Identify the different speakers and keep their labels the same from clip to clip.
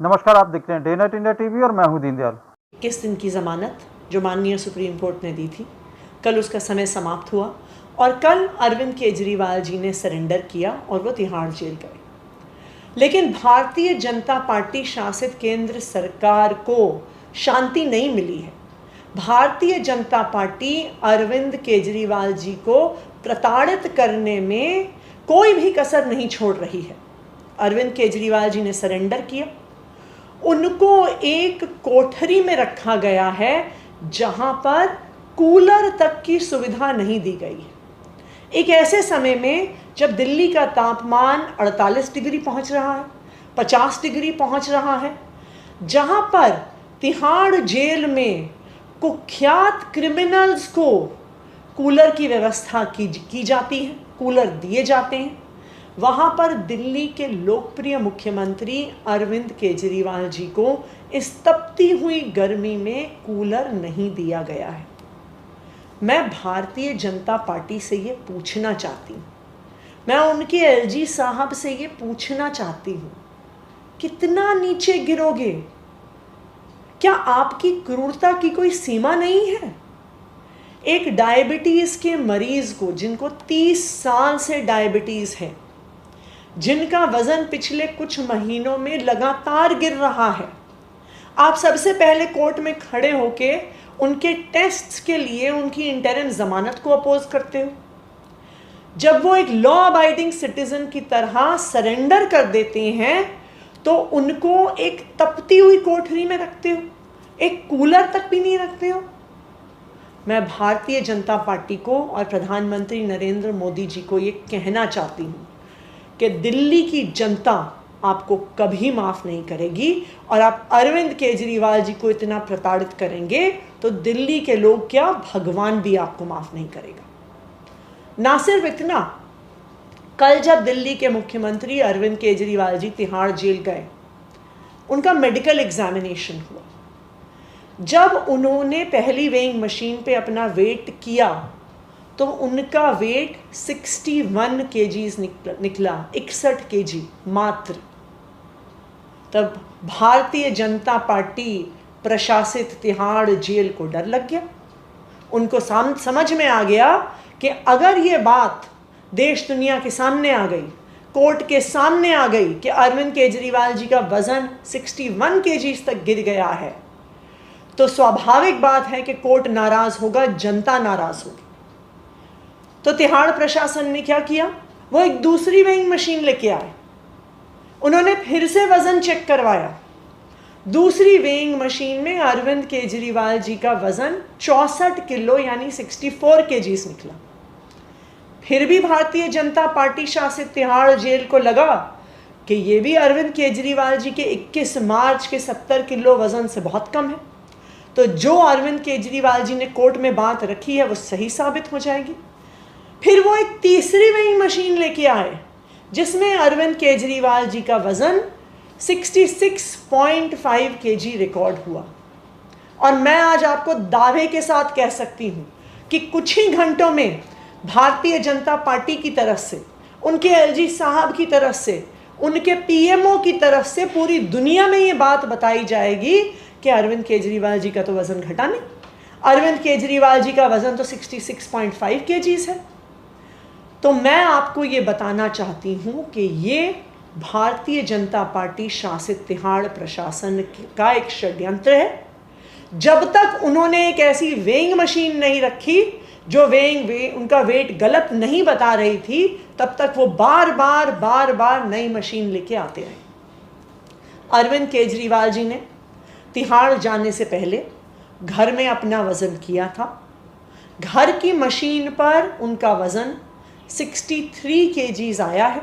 Speaker 1: नमस्कार, आप देख रहे हैं डे नाइट इंडिया टीवी और मैं हूं दीनदयाल।
Speaker 2: 21 दिन की ज़मानत जो माननीय सुप्रीम कोर्ट ने दी थी, कल उसका समय समाप्त हुआ और कल अरविंद केजरीवाल जी ने सरेंडर किया और वो तिहाड़ जेल गए। लेकिन भारतीय जनता पार्टी शासित केंद्र सरकार को शांति नहीं मिली है। भारतीय जनता पार्टी अरविंद केजरीवाल जी को प्रताड़ित करने में कोई भी कसर नहीं छोड़ रही है। अरविंद केजरीवाल जी ने सरेंडर किया। उनको एक कोठरी में रखा गया है जहां पर कूलर तक की सुविधा नहीं दी गई है। एक ऐसे समय में जब दिल्ली का तापमान 48 डिग्री पहुंच रहा है, 50 डिग्री पहुंच रहा है, जहां पर तिहाड़ जेल में कुख्यात क्रिमिनल्स को कूलर की व्यवस्था की जाती है, कूलर दिए जाते हैं, वहाँ पर दिल्ली के लोकप्रिय मुख्यमंत्री अरविंद केजरीवाल जी को इस तपती हुई गर्मी में कूलर नहीं दिया गया है। मैं भारतीय जनता पार्टी से ये पूछना चाहती हूँ, मैं उनके एलजी साहब से ये पूछना चाहती हूँ, कितना नीचे गिरोगे? क्या आपकी क्रूरता की कोई सीमा नहीं है? एक डायबिटीज़ के मरीज को, जिनको 30 साल से डायबिटीज़ है, जिनका वजन पिछले कुछ महीनों में लगातार गिर रहा है, आप सबसे पहले कोर्ट में खड़े होके उनके टेस्ट्स के लिए उनकी इंटरिम जमानत को अपोज करते हो। जब वो एक लॉ अबाइडिंग सिटीजन की तरह सरेंडर कर देते हैं तो उनको एक तपती हुई कोठरी में रखते हो, एक कूलर तक भी नहीं रखते हो। मैं भारतीय जनता पार्टी को और प्रधानमंत्री नरेंद्र मोदी जी को ये कहना चाहती हूँ कि दिल्ली की जनता आपको कभी माफ़ नहीं करेगी, और आप अरविंद केजरीवाल जी को इतना प्रताड़ित करेंगे तो दिल्ली के लोग क्या, भगवान भी आपको माफ़ नहीं करेगा। ना सिर्फ इतना, कल जब दिल्ली के मुख्यमंत्री अरविंद केजरीवाल जी तिहाड़ जेल गए, उनका मेडिकल एग्जामिनेशन हुआ। जब उन्होंने पहली वेइंग मशीन पे अपना वेट किया तो उनका वेट 61 केजीज निकला, 61 केजी मात्र। तब भारतीय जनता पार्टी प्रशासित तिहाड़ जेल को डर लग गया। उनको समझ में आ गया कि अगर ये बात देश दुनिया के सामने आ गई, कोर्ट के सामने आ गई कि अरविंद केजरीवाल जी का वजन 61 केजीज तक गिर गया है, तो स्वाभाविक बात है कि कोर्ट नाराज होगा, जनता नाराज होगी। तो तिहाड़ प्रशासन ने क्या किया, वो एक दूसरी वेइंग मशीन लेके आए। उन्होंने फिर से वजन चेक करवाया। दूसरी वेइंग मशीन में अरविंद केजरीवाल जी का वजन 64 किलो यानी 64 केजीज निकला। फिर भी भारतीय जनता पार्टी शासित तिहाड़ जेल को लगा कि ये भी अरविंद केजरीवाल जी के 21 मार्च के 70 किलो वजन से बहुत कम है, तो जो अरविंद केजरीवाल जी ने कोर्ट में बात रखी है वो सही साबित हो जाएगी। फिर वो एक तीसरी वेइंग मशीन लेके आए जिसमें अरविंद केजरीवाल जी का वजन 66.5 केजी रिकॉर्ड हुआ। और मैं आज आपको दावे के साथ कह सकती हूँ कि कुछ ही घंटों में भारतीय जनता पार्टी की तरफ से, उनके एलजी साहब की तरफ से, उनके पीएमओ की तरफ से पूरी दुनिया में ये बात बताई जाएगी कि अरविंद केजरीवाल जी का तो वजन घटा नहीं, अरविंद केजरीवाल जी का वजन तो 66.5 केजीज है। तो मैं आपको ये बताना चाहती हूँ कि ये भारतीय जनता पार्टी शासित तिहाड़ प्रशासन का एक षड्यंत्र है। जब तक उन्होंने एक ऐसी वेइंग मशीन नहीं रखी जो उनका वेट गलत नहीं बता रही थी, तब तक वो बार बार नई मशीन लेके आते रहे। अरविंद केजरीवाल जी ने तिहाड़ जाने से पहले घर में अपना वज़न किया था। घर की मशीन पर उनका वज़न 63 केजीज आया है।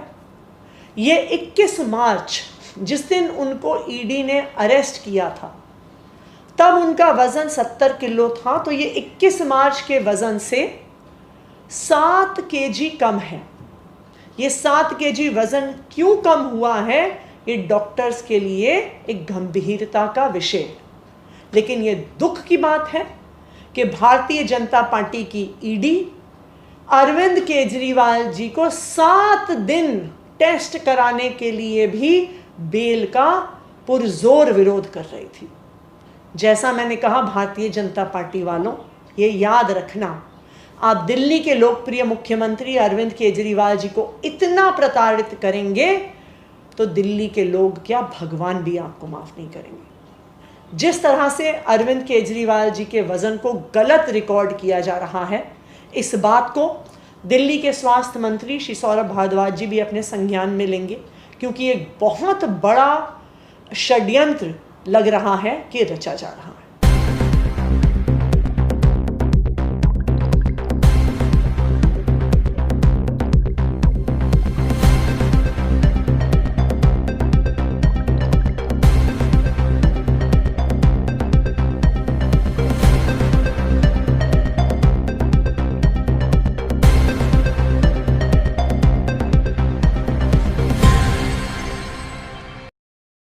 Speaker 2: ये 21 मार्च, जिस दिन उनको ईडी ने अरेस्ट किया था, तब उनका वज़न 70 किलो था, तो ये 21 मार्च के वज़न से 7 केजी कम है। ये 7 केजी वज़न क्यों कम हुआ है, ये डॉक्टर्स के लिए एक गंभीरता का विषय है। लेकिन ये दुख की बात है कि भारतीय जनता पार्टी की ईडी अरविंद केजरीवाल जी को 7 दिन टेस्ट कराने के लिए भी बेल का पुरजोर विरोध कर रही थी। जैसा मैंने कहा, भारतीय जनता पार्टी वालों, ये याद रखना, आप दिल्ली के लोकप्रिय मुख्यमंत्री अरविंद केजरीवाल जी को इतना प्रताड़ित करेंगे तो दिल्ली के लोग क्या, भगवान भी आपको माफ नहीं करेंगे। जिस तरह से अरविंद केजरीवाल जी के वजन को गलत रिकॉर्ड किया जा रहा है, इस बात को दिल्ली के स्वास्थ्य मंत्री श्री सौरभ भारद्वाज जी भी अपने संज्ञान में लेंगे, क्योंकि एक बहुत बड़ा षड्यंत्र लग रहा है कि रचा जा रहा है।